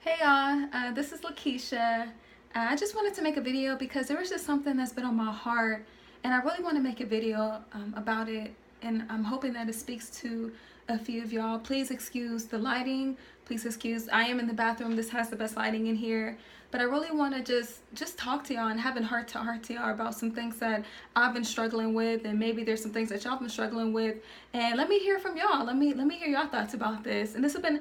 Hey y'all, this is Lakisha. I just wanted to make a video because there was just something that's been on my heart, and I really want to make a video about it, and I'm hoping that it speaks to a few of y'all. Please excuse the lighting. Please excuse, I am in the bathroom. This has the best lighting in here, but I really want to just talk to y'all and have a heart to heart to y'all about some things that I've been struggling with, and maybe there's some things that y'all been struggling with, and let me hear from y'all. Let me hear y'all thoughts about this. And this has been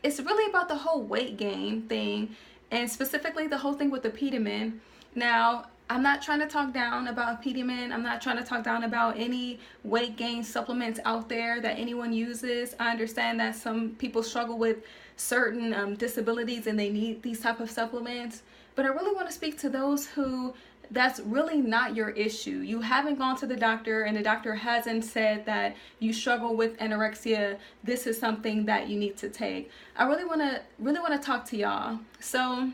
it's really about the whole weight gain thing, and specifically the whole thing with Apetamin. Now, I'm not trying to talk down about Apetamin. I'm not trying to talk down about any weight gain supplements out there that anyone uses. I understand that some people struggle with certain disabilities and they need these type of supplements. But I really want to speak to those who that's really not your issue. You haven't gone to the doctor and the doctor hasn't said that you struggle with anorexia. This is something that you need to take. I really want to talk to y'all. So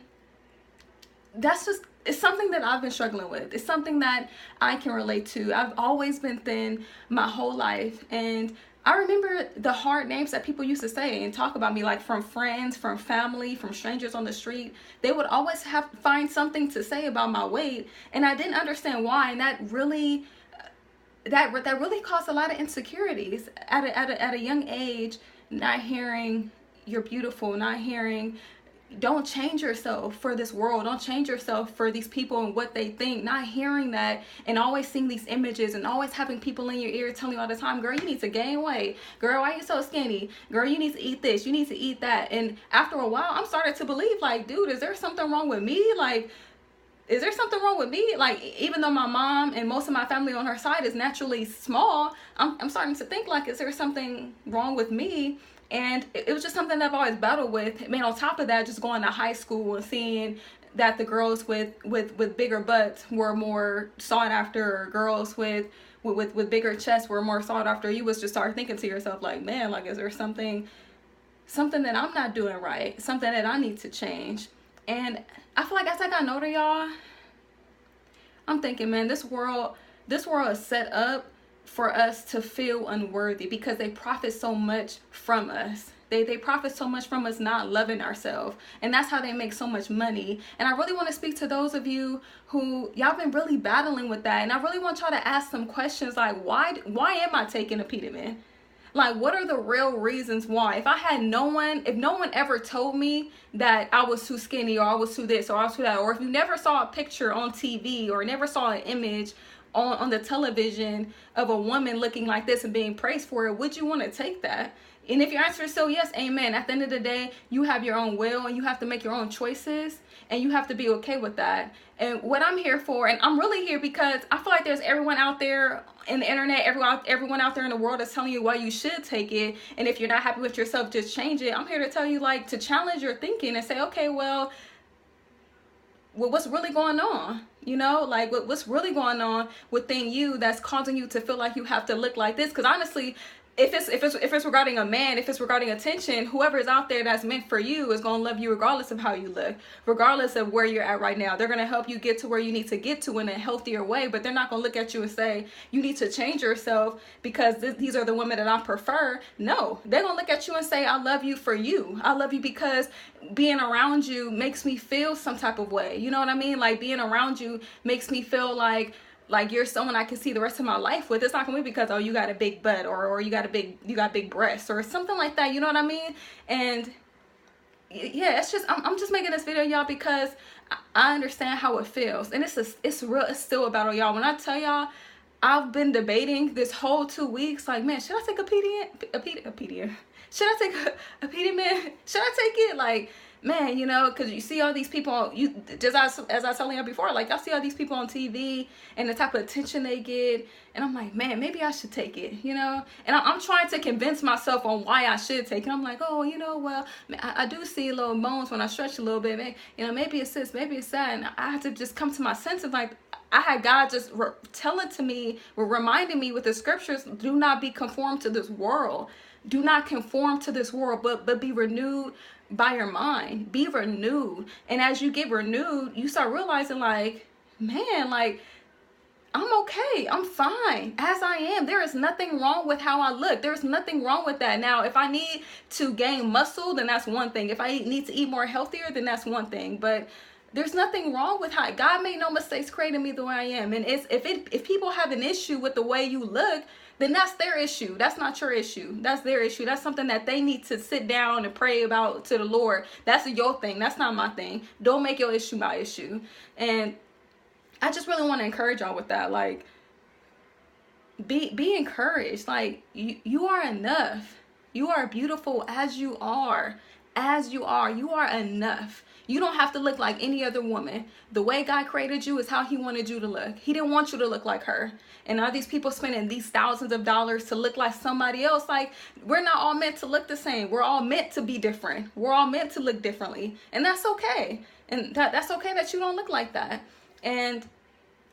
it's something that I've been struggling with. It's something that I can relate to. I've always been thin my whole life, and I remember the hard names that people used to say and talk about me, like from friends, from family, from strangers on the street. They would always find something to say about my weight, and I didn't understand why, and that really caused a lot of insecurities at a young age. Not hearing you're beautiful, not hearing don't change yourself for this world, don't change yourself for these people and what they think, not hearing that, and always seeing these images and always having people in your ear telling you all the time, girl, you need to gain weight, girl, why are you so skinny, girl, you need to eat this, you need to eat that. And after a while, I'm starting to believe, like, dude, is there something wrong with me? Like, is there something wrong with me? Like, even though my mom and most of my family on her side is naturally small, I'm starting to think, like, is there something wrong with me? And it was just something I've always battled with. Man, on top of that, just going to high school and seeing that the girls with bigger butts were more sought after, or girls with bigger chests were more sought after. You was just start thinking to yourself, like, man, like, is there something that I'm not doing right? Something that I need to change? And I feel like as I got older, y'all, I'm thinking, man, this world is set up for us to feel unworthy because they profit so much from us. They profit so much from us not loving ourselves, and that's how they make so much money. And I really want to speak to those of you who y'all been really battling with that, and I really want y'all to ask some questions like, why am I taking Apetamin? Like, what are the real reasons why? If no one ever told me that I was too skinny, or I was too this, or I was too that, or if you never saw a picture on TV or never saw an image on the television of a woman looking like this and being praised for it, would you want to take that? And if your answer is so, yes, amen. At the end of the day, you have your own will and you have to make your own choices, and you have to be okay with that. And what I'm here for, and I'm really here because I feel like there's everyone out there in the internet, everyone out there in the world is telling you why you should take it. And if you're not happy with yourself, just change it. I'm here to tell you, like, to challenge your thinking and say, okay, well, what's really going on? You know, like, what's really going on within you that's causing you to feel like you have to look like this? Because honestly, if it's regarding a man, if it's regarding attention, whoever is out there that's meant for you is going to love you regardless of how you look, regardless of where you're at right now. They're going to help you get to where you need to get to in a healthier way, but they're not going to look at you and say, you need to change yourself because these are the women that I prefer. No, they're going to look at you and say, I love you for you. I love you because being around you makes me feel some type of way. You know what I mean? Like, being around you makes me feel like you're someone I can see the rest of my life with. It's not gonna be because, oh, you got a big butt, or you got big breasts or something like that. You know what I mean? And yeah, it's just I'm just making this video, y'all, because I understand how it feels, and it's still a battle, y'all. When I tell y'all, I've been debating this whole 2 weeks, like, man, should I take Apetamin? Should I take Apetamin? Should I take it? Like, man, you know, because you see all these people, as I was telling you before, like, I see all these people on TV and the type of attention they get, and I'm like, man, maybe I should take it, you know. And I'm trying to convince myself on why I should take it. I'm like, oh, you know, well, I do see little bones when I stretch a little bit, man. You know, maybe it's this, maybe it's that, and I have to just come to my senses. Like, I had God just reminding me with the scriptures, do not be conformed to this world. Do not conform to this world, but be renewed by your mind. Be renewed. And as you get renewed, you start realizing, like, man, like, I'm okay. I'm fine as I am. There is nothing wrong with how I look. There's nothing wrong with that. Now, if I need to gain muscle, then that's one thing. If I need to eat more healthier, then that's one thing. But there's nothing wrong with how God made no mistakes creating me the way I am. And if people have an issue with the way you look, then that's their issue. That's not your issue. That's their issue. That's something that they need to sit down and pray about to the Lord. That's your thing. That's not my thing. Don't make your issue my issue. And I just really want to encourage y'all with that. Like, be encouraged. Like, you are enough. You are beautiful as you are. As you are. You are enough. You don't have to look like any other woman. The way God created you is how he wanted you to look. He didn't want you to look like her. And are these people spending these thousands of dollars to look like somebody else? Like, we're not all meant to look the same. We're all meant to be different. We're all meant to look differently. And that's okay. And that's okay that you don't look like that. And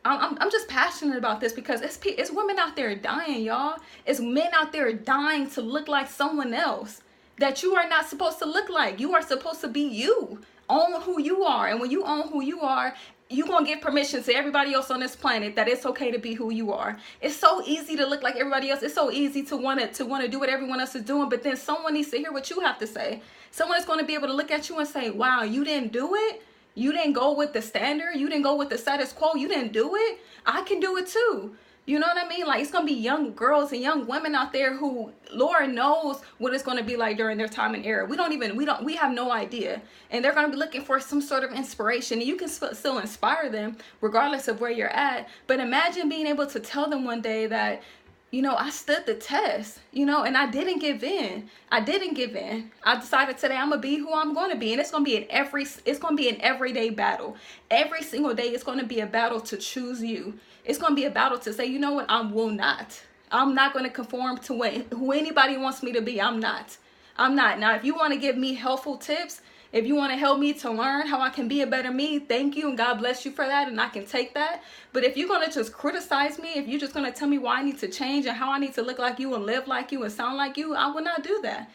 I'm just passionate about this because it's women out there dying, y'all. It's men out there dying to look like someone else that you are not supposed to look like. You are supposed to be you. Own who you are. And when you own who you are, you're going to give permission to everybody else on this planet that it's okay to be who you are. It's so easy to look like everybody else. It's so easy to want to do what everyone else is doing. But then someone needs to hear what you have to say. Someone is going to be able to look at you and say, wow, you didn't do it. You didn't go with the standard. You didn't go with the status quo. You didn't do it. I can do it too. You know what I mean? Like, it's going to be young girls and young women out there who Lord knows what it's going to be like during their time and era. We have no idea. And they're going to be looking for some sort of inspiration. And you can still inspire them regardless of where you're at. But imagine being able to tell them one day that, you know, I stood the test, you know, and I didn't give in. I decided today I'm going to be who I'm going to be. And it's going to be an everyday battle. Every single day it's going to be a battle to choose you. It's going to be a battle to say, you know what, I'm not going to conform to who anybody wants me to be. I'm not. Now, if you want to give me helpful tips, if you want to help me to learn how I can be a better me, thank you and God bless you for that, and I can take that. But if you're going to just criticize me, if you're just going to tell me why I need to change and how I need to look like you and live like you and sound like you, I will not do that.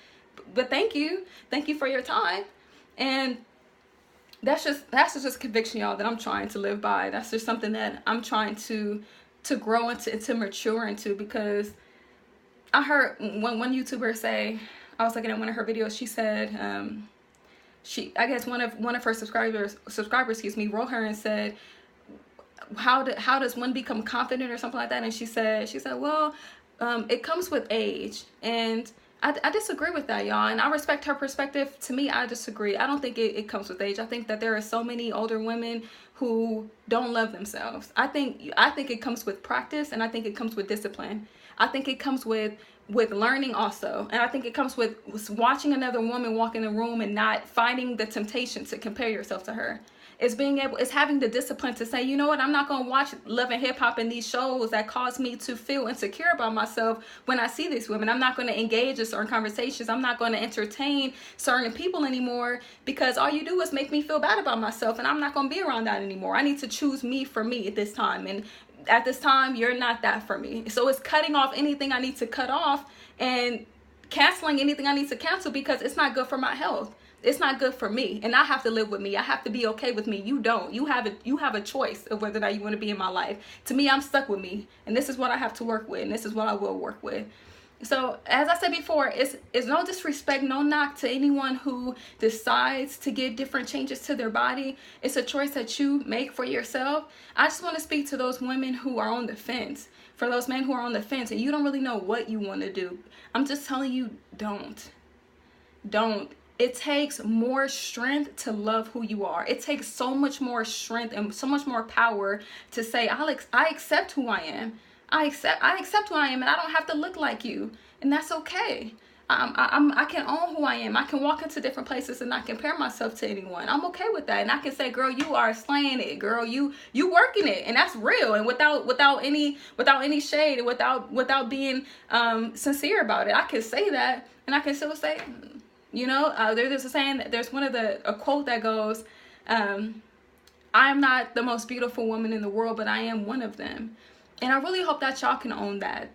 But thank you for your time. And that's just conviction, y'all, that I'm trying to live by. That's just something that I'm trying to grow into, to mature into, because I heard one YouTuber say, I was looking at one of her videos, she said, I guess one of her subscribers, wrote her and said, how does one become confident or something like that? And she said, well, it comes with age. And I disagree with that, y'all. And I respect her perspective. To me, I disagree. I don't think it comes with age. I think that there are so many older women who don't love themselves. I think it comes with practice, and I think it comes with discipline. I think it comes with learning also. And I think it comes with watching another woman walk in the room and not fighting the temptation to compare yourself to her. It's having the discipline to say, you know what, I'm not going to watch Love and Hip Hop and these shows that cause me to feel insecure about myself when I see these women. I'm not going to engage in certain conversations. I'm not going to entertain certain people anymore, because all you do is make me feel bad about myself, and I'm not going to be around that anymore. I need to choose me for me at this time. And at this time, you're not that for me. So it's cutting off anything I need to cut off and canceling anything I need to cancel, because it's not good for my health. It's not good for me, and I have to live with me. I have to be okay with me. You don't. You have a choice of whether or not you want to be in my life. To me, I'm stuck with me, and this is what I have to work with, and this is what I will work with. So, as I said before, it's no disrespect, no knock to anyone who decides to get different changes to their body. It's a choice that you make for yourself. I just want to speak to those women who are on the fence. For those men who are on the fence and you don't really know what you want to do, I'm just telling you, don't. It takes more strength to love who you are. It takes so much more strength and so much more power to say, I accept who I am. I accept who I am, and I don't have to look like you, and that's okay. I can own who I am. I can walk into different places and not compare myself to anyone. I'm okay with that, and I can say, girl, you are slaying it, girl. You working it, and that's real, and without any shade, and without being sincere about it. I can say that, and I can still say, you know, there's a saying. There's a quote that goes, "I'm not the most beautiful woman in the world, but I am one of them." And I really hope that y'all can own that.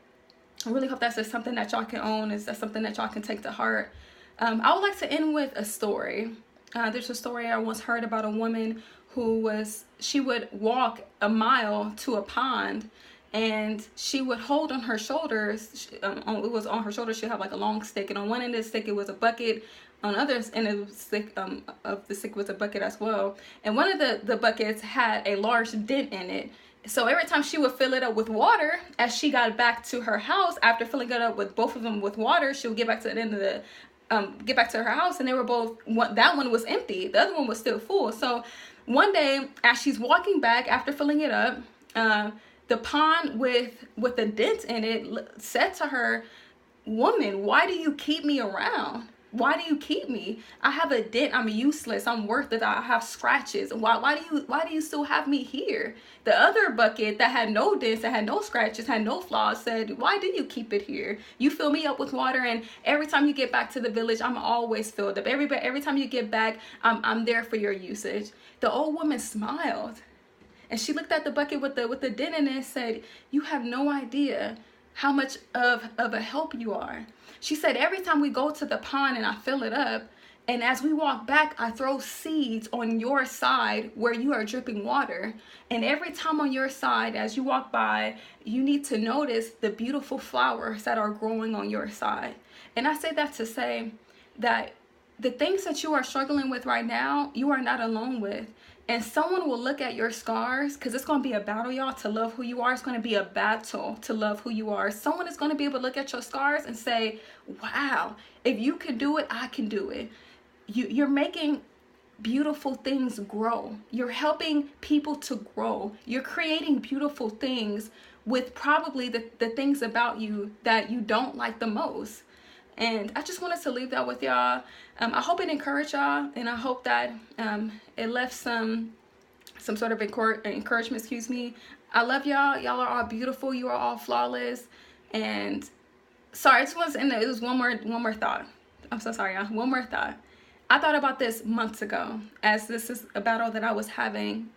I really hope that's just something that y'all can own. That's something that y'all can take to heart. I would like to end with a story. There's a story I once heard about a woman she would walk a mile to a pond, and she would hold on her shoulders. It was on her shoulders. She'd have like a long stick, and on one end of the stick it was a bucket. On the other end of the stick was a bucket as well. And one of the buckets had a large dent in it. So every time she would fill it up with water, as she got back to her house, after filling it up with both of them with water, she would get back to the end of the get back to her house, and they were both, that one was empty, the other one was still full. So one day, as she's walking back after filling it up, the pond with the dent in it said to her, "Woman, why do you keep me around? Why do you keep me? I have a dent. I'm useless. I'm worthless. I have scratches. Why do you still have me here?" The other bucket that had no dents, that had no scratches, had no flaws, said, "Why do you keep it here? You fill me up with water, and every time you get back to the village, I'm always filled up. Every time you get back, I'm there for your usage." The old woman smiled, and she looked at the bucket with the dent in it and said, "You have no idea how much of a help you are." She said, "Every time we go to the pond and I fill it up, and as we walk back, I throw seeds on your side where you are dripping water. And every time on your side, as you walk by, you need to notice the beautiful flowers that are growing on your side." And I say that to say that the things that you are struggling with right now, you are not alone with. And someone will look at your scars, because it's going to be a battle, y'all, to love who you are. It's going to be a battle to love who you are. Someone is going to be able to look at your scars and say, "Wow, if you can do it, I can do it." You're making beautiful things grow. You're helping people to grow. You're creating beautiful things with probably the things about you that you don't like the most. And I just wanted to leave that with y'all. I hope it encouraged y'all, and I hope that it left some sort of encouragement, excuse me. I love y'all. Y'all are all beautiful. You are all flawless. And sorry, I just want to end it was one more thought. I'm so sorry, y'all. One more thought. I thought about this months ago, as this is a battle that I was having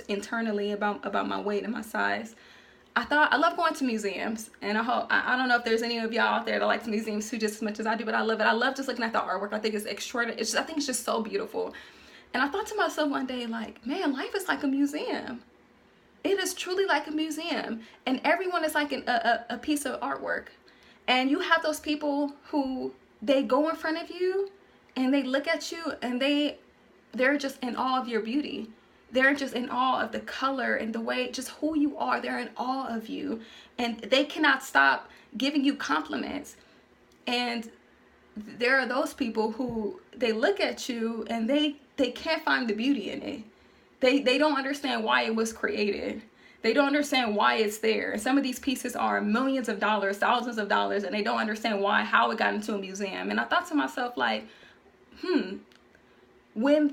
internally about my weight and my size. I love going to museums, and I don't know if there's any of y'all out there that likes museums too just as much as I do, but I love it. I love just looking at the artwork. I think it's extraordinary. I think it's just so beautiful. And I thought to myself one day, like, man, life is like a museum. It is truly like a museum, and everyone is like a piece of artwork. And you have those people who, they go in front of you and they look at you, and they're just in awe of your beauty. They're just in awe of the color and the way, just who you are. They're in awe of you, and they cannot stop giving you compliments. And there are those people who, they look at you and they can't find the beauty in it. They don't understand why it was created. They don't understand why it's there. And some of these pieces are millions of dollars, thousands of dollars, and they don't understand how it got into a museum. And I thought to myself, like, when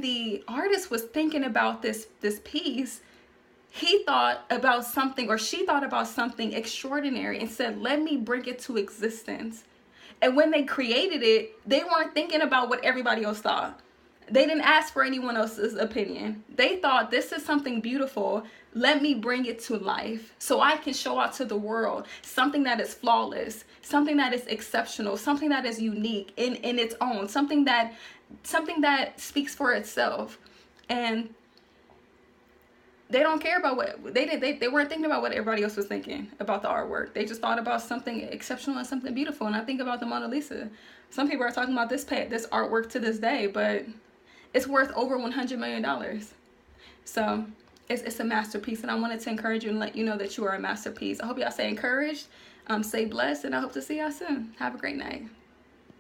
the artist was thinking about this piece, he thought about something, or she thought about something extraordinary, and said, "Let me bring it to existence." And when they created it, they weren't thinking about what everybody else thought. They didn't ask for anyone else's opinion. They thought, this is something beautiful. Let me bring it to life so I can show out to the world something that is flawless, something that is exceptional, something that is unique in its own, something that speaks for itself. And they don't care about what they weren't thinking about what everybody else was thinking about the artwork. They just thought about something exceptional and something beautiful. And I think about the Mona Lisa. Some people are talking about this artwork to this day, but it's worth over $100 million. So it's a masterpiece, and I wanted to encourage you and let you know that you are a masterpiece. I hope y'all stay encouraged, stay blessed, and I hope to see y'all soon. Have a great night.